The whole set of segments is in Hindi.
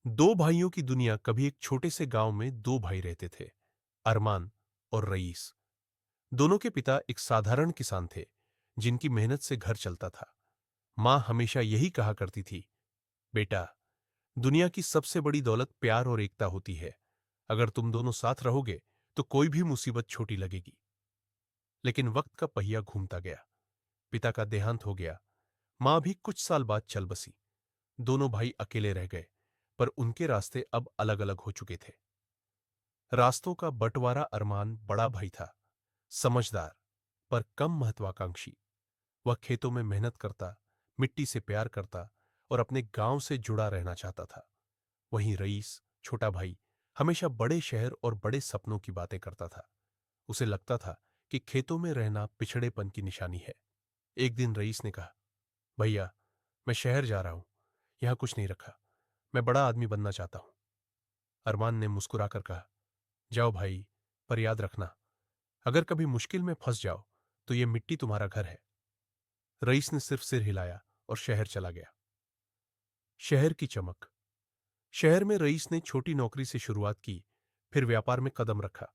दो भाइयों की दुनिया। कभी एक छोटे से गांव में दो भाई रहते थे, अरमान और रईस। दोनों के पिता एक साधारण किसान थे, जिनकी मेहनत से घर चलता था। मां हमेशा यही कहा करती थी, बेटा, दुनिया की सबसे बड़ी दौलत प्यार और एकता होती है। अगर तुम दोनों साथ रहोगे तो कोई भी मुसीबत छोटी लगेगी। लेकिन वक्त का पहिया घूमता गया। पिता का देहांत हो गया। मां भी कुछ साल बाद चल बसी। दोनों भाई अकेले रह गए, पर उनके रास्ते अब अलग अलग हो चुके थे। रास्तों का बंटवारा। अरमान बड़ा भाई था, समझदार पर कम महत्वाकांक्षी। वह खेतों में मेहनत करता, मिट्टी से प्यार करता और अपने गांव से जुड़ा रहना चाहता था। वहीं रईस, छोटा भाई, हमेशा बड़े शहर और बड़े सपनों की बातें करता था। उसे लगता था कि खेतों में रहना पिछड़ेपन की निशानी है। एक दिन रईस ने कहा, भैया, मैं शहर जा रहा हूं। यहां कुछ नहीं रखा। मैं बड़ा आदमी बनना चाहता हूं। अरमान ने मुस्कुराकर कहा, जाओ भाई, पर याद रखना, अगर कभी मुश्किल में फंस जाओ तो यह मिट्टी तुम्हारा घर है। रईस ने सिर्फ सिर हिलाया और शहर चला गया। शहर की चमक। शहर में रईस ने छोटी नौकरी से शुरुआत की, फिर व्यापार में कदम रखा।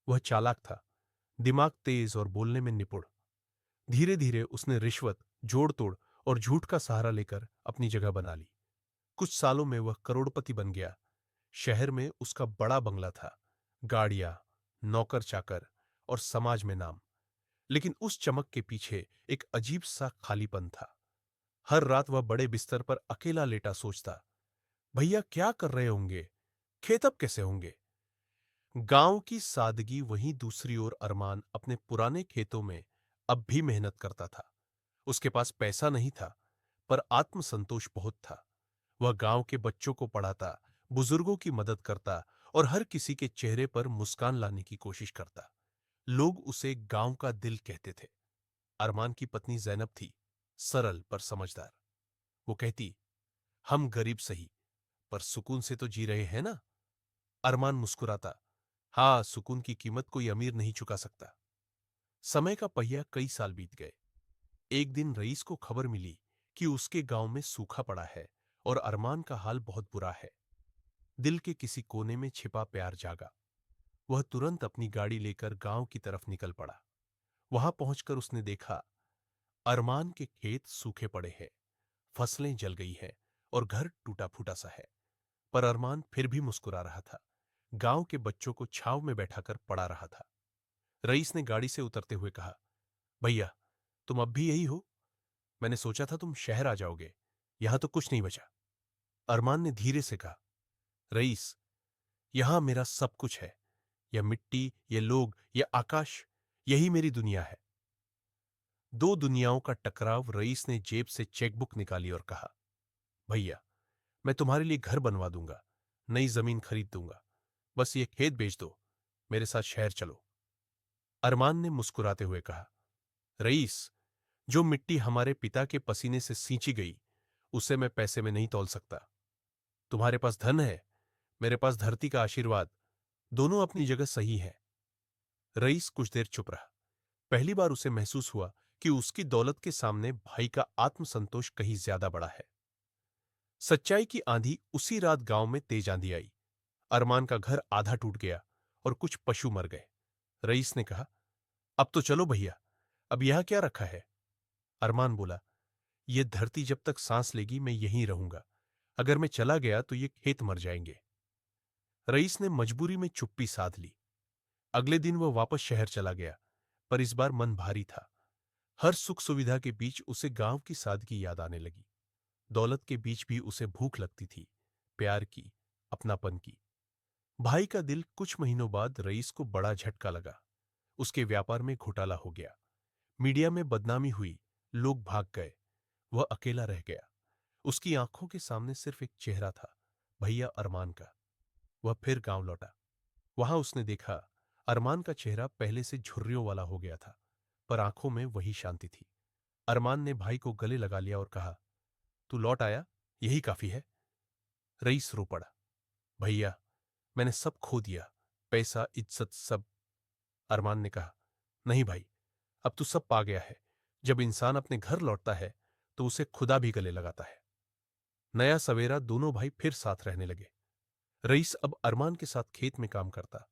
वह चालाक था, दिमाग तेज और बोलने में निपुण। धीरे धीरे उसने रिश्वत, जोड़ तोड़ और झूठ का सहारा लेकर अपनी जगह बना ली। कुछ सालों में वह करोड़पति बन गया। शहर में उसका बड़ा बंगला था, गाड़ियां, नौकर चाकर और समाज में नाम। लेकिन उस चमक के पीछे एक अजीब सा खालीपन था। हर रात वह बड़े बिस्तर पर अकेला लेटा सोचता, भैया क्या कर रहे होंगे, खेत अब कैसे होंगे। गांव की सादगी। वहीं दूसरी ओर अरमान अपने पुराने खेतों में अब भी मेहनत करता था। उसके पास पैसा नहीं था, पर आत्मसंतोष बहुत था। वह गांव के बच्चों को पढ़ाता, बुजुर्गों की मदद करता और हर किसी के चेहरे पर मुस्कान लाने की कोशिश करता। लोग उसे गांव का दिल कहते थे। अरमान की पत्नी जैनब थी, सरल पर समझदार। वो कहती, हम गरीब सही, पर सुकून से तो जी रहे हैं ना। अरमान मुस्कुराता, हाँ, सुकून की कीमत कोई अमीर नहीं चुका सकता। समय का पहिया। कई साल बीत गए। एक दिन रईस को खबर मिली कि उसके गांव में सूखा पड़ा है और अरमान का हाल बहुत बुरा है। दिल के किसी कोने में छिपा प्यार जागा। वह तुरंत अपनी गाड़ी लेकर गांव की तरफ निकल पड़ा। वहां पहुंचकर उसने देखा, अरमान के खेत सूखे पड़े हैं, फसलें जल गई हैं और घर टूटा फूटा सा है। पर अरमान फिर भी मुस्कुरा रहा था। गांव के बच्चों को छाव में बैठाकर पढ़ा रहा था। रईस ने गाड़ी से उतरते हुए कहा, भैया, तुम अब भी यही हो? मैंने सोचा था तुम शहर आ जाओगे। यहां तो कुछ नहीं बचा। अरमान ने धीरे से कहा, रईस, यहां मेरा सब कुछ है। यह मिट्टी, ये लोग, ये आकाश, यही मेरी दुनिया है। दो दुनियाओं का टकराव। रईस ने जेब से चेकबुक निकाली और कहा, भैया, मैं तुम्हारे लिए घर बनवा दूंगा, नई जमीन खरीद दूंगा। बस ये खेत बेच दो, मेरे साथ शहर चलो। अरमान ने मुस्कुराते हुए कहा, रईस, जो मिट्टी हमारे पिता के पसीने से सींची गई, उसे मैं पैसे में नहीं तौल सकता। तुम्हारे पास धन है, मेरे पास धरती का आशीर्वाद। दोनों अपनी जगह सही है। रईस कुछ देर चुप रहा। पहली बार उसे महसूस हुआ कि उसकी दौलत के सामने भाई का आत्मसंतोष कहीं ज्यादा बड़ा है। सच्चाई की आंधी। उसी रात गांव में तेज आंधी आई। अरमान का घर आधा टूट गया और कुछ पशु मर गए। रईस ने कहा, अब तो चलो भैया, अब यहां क्या रखा है। अरमान बोला, यह धरती जब तक सांस लेगी मैं यहीं रहूंगा। अगर मैं चला गया तो ये खेत मर जाएंगे। रईस ने मजबूरी में चुप्पी साध ली। अगले दिन वह वापस शहर चला गया, पर इस बार मन भारी था। हर सुख सुविधा के बीच उसे गांव की सादगी याद आने लगी। दौलत के बीच भी उसे भूख लगती थी, प्यार की, अपनापन की। भाई का दिल। कुछ महीनों बाद रईस को बड़ा झटका लगा। उसके व्यापार में घोटाला हो गया। मीडिया में बदनामी हुई, लोग भाग गए। वह अकेला रह गया। उसकी आंखों के सामने सिर्फ एक चेहरा था, भैया अरमान का। वह फिर गांव लौटा। वहां उसने देखा, अरमान का चेहरा पहले से झुर्रियों वाला हो गया था, पर आंखों में वही शांति थी। अरमान ने भाई को गले लगा लिया और कहा, तू लौट आया, यही काफी है। रईस रो पड़ा, भैया, मैंने सब खो दिया, पैसा, इज्जत, सब। अरमान ने कहा, नहीं भाई, अब तू सब पा गया है। जब इंसान अपने घर लौटता है तो उसे खुदा भी गले लगाता है। नया सवेरा। दोनों भाई फिर साथ रहने लगे। रईस अब अरमान के साथ खेत में काम करता,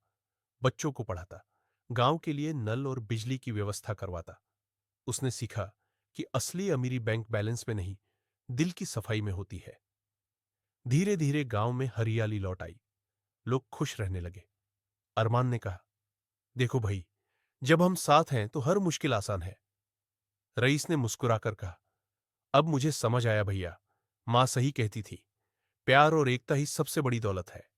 बच्चों को पढ़ाता, गांव के लिए नल और बिजली की व्यवस्था करवाता। उसने सीखा कि असली अमीरी बैंक बैलेंस में नहीं, दिल की सफाई में होती है। धीरे धीरे गांव में हरियाली लौट आई, लोग खुश रहने लगे। अरमान ने कहा, देखो भाई, जब हम साथ हैं तो हर मुश्किल आसान है। रईस ने मुस्कुराकर कहा, अब मुझे समझ आया भैया, मां सही कहती थी, प्यार और एकता ही सबसे बड़ी दौलत है।